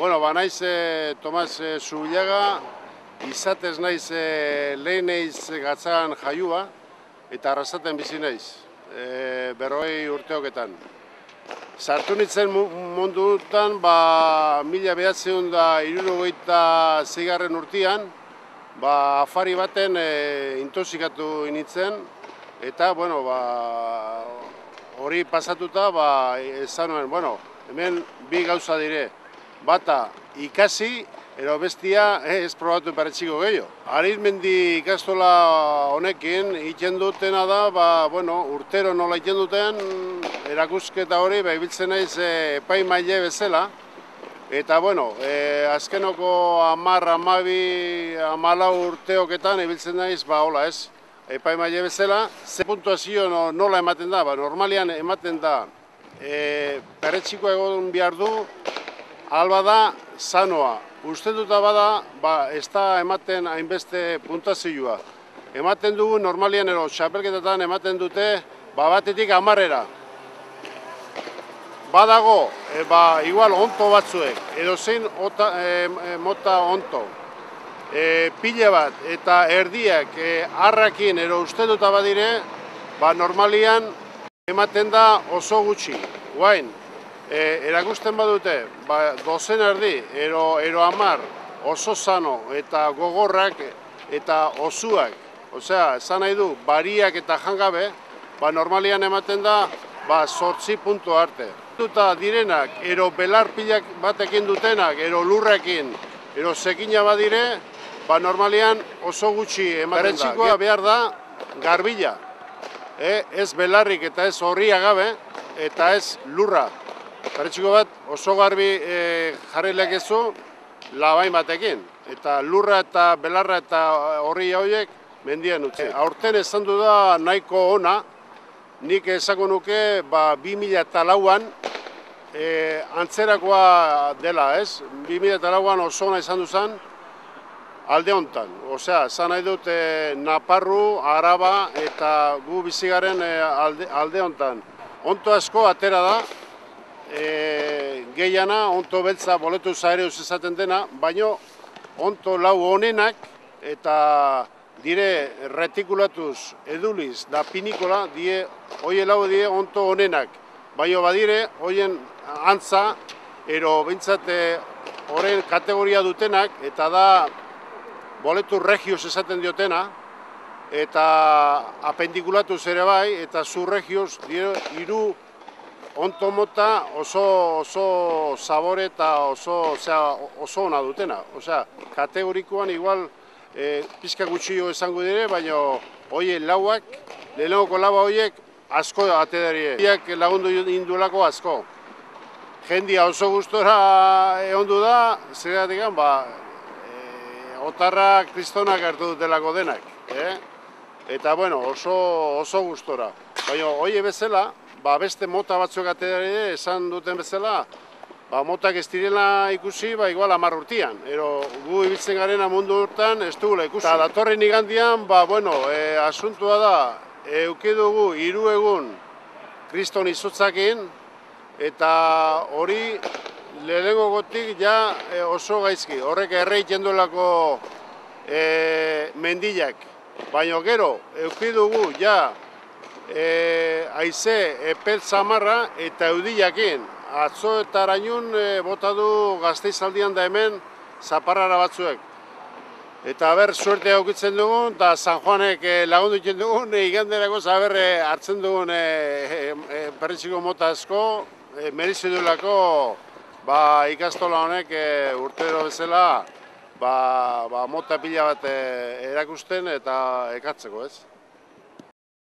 Bueno, naiz Tomas Zubillaga, izatez naiz lehen naiz Gatzagan jaiua, eta Arrasaten bizi naiz, 40 urteoketan. Sartu nintzen mundutan, 1976 urtean, afari baten intoxikatu nintzen, eta, bueno, hori pasatuta, esan nuen, bueno, hemen bi gauza dire. Bata ikasi, ero bestia ez probatu paretxiko gehiago. Arizmendi ikastola honekin egiten dutena da, urtero nola egiten duten, erakusketa hori, ibiltzen naiz epaimaile bezala. Eta, azkenoko 10, 12, 14 urteoketan ibiltzen naiz, hola ez, epaimaile bezala. Ze puntuazio nola ematen da, normalian ematen da, paretxiko egon behar du, alba da, sanoa. Uste duta bada, ez da ematen hainbeste puntazioa. Ematen dugu, normalian ero, txapelketetan ematen dute, batetik 10-era. Badago, igual onto batzuek, edo zein mota onto. Pile bat eta erdiak arrakin, ero uste duta badire, normalian ematen da oso gutxi. Guain, erakusten badute, dozen erdi, ero 10, oso sano eta gogorrak eta osuak, osea, esan nahi du, bariak eta jangabe, normalian ematen da, 8 puntu arte. Duta direnak, ero belar pilak batekin dutenak, ero lurrekin, ero zekina badire, normalian oso gutxi ematen da. Berretxikoa behar da, garbila. Ez belarrik eta ez horria gabe, eta ez lurra. Paretxiko bat oso garbi jarri lekezu labain batekin. Eta lurra eta belarra eta horri hauek mendian utzi. Aurten esan du da nahiko ona, nik esako nuke 2004an antzerakoa dela, ez? 2004an oso ona izan duzan alde hontan. Osea, esan nahi dut Naparru, Araba eta gu bizigaren alde hontan. Onto asko atera da, gehiana, onto beltza boletu zaereuz esaten dena, baino onto lau honenak eta dire retikulatuz eduliz da pinikola, hoie lau die onto honenak. Baino badire, hoien antza, ero bintzat horren kategoria dutenak, eta da boletu regios esaten diotena, eta apendikulatuz ere bai, eta zu regios hiru onto mota oso sabore eta oso ona dutena. Osea, kategorikoan igual pizka gutxio esango dire, baina hoie lauak, lehenengoko laua hoiek asko atedarie. Biak lagundu indulako asko. Jendia oso gustora egondu da, zeratik otarra kristonak hartu dutelako denak. Eta oso gustora. Baina hoie bezala, beste mota batzuk atedarie esan duten bezala, motak ez direla ikusi, igual 10 urtean. Ero gu ibiltzen garena mundu urtean ez dugula ikusi. Eta datorren igandian, asuntua da, eukidugu 3 egun kriston izotzakin, eta hori lehenengo gotik ja oso gaizki. Horrek erreiten duelako mendilak. Baina gero, eukidugu ja haize epel zamarra eta eudiakin. Atzo eta arainun bota du Gasteizaldian da hemen zaparrara batzuek. Eta suerte aukitzen dugun, eta San Juanek lagundu egiten dugun, iganderako hartzen dugun perretxiko mota asko, merezi duelako ikastola honek urtero bezala mota pila bat erakusten eta ekatzeko, ez?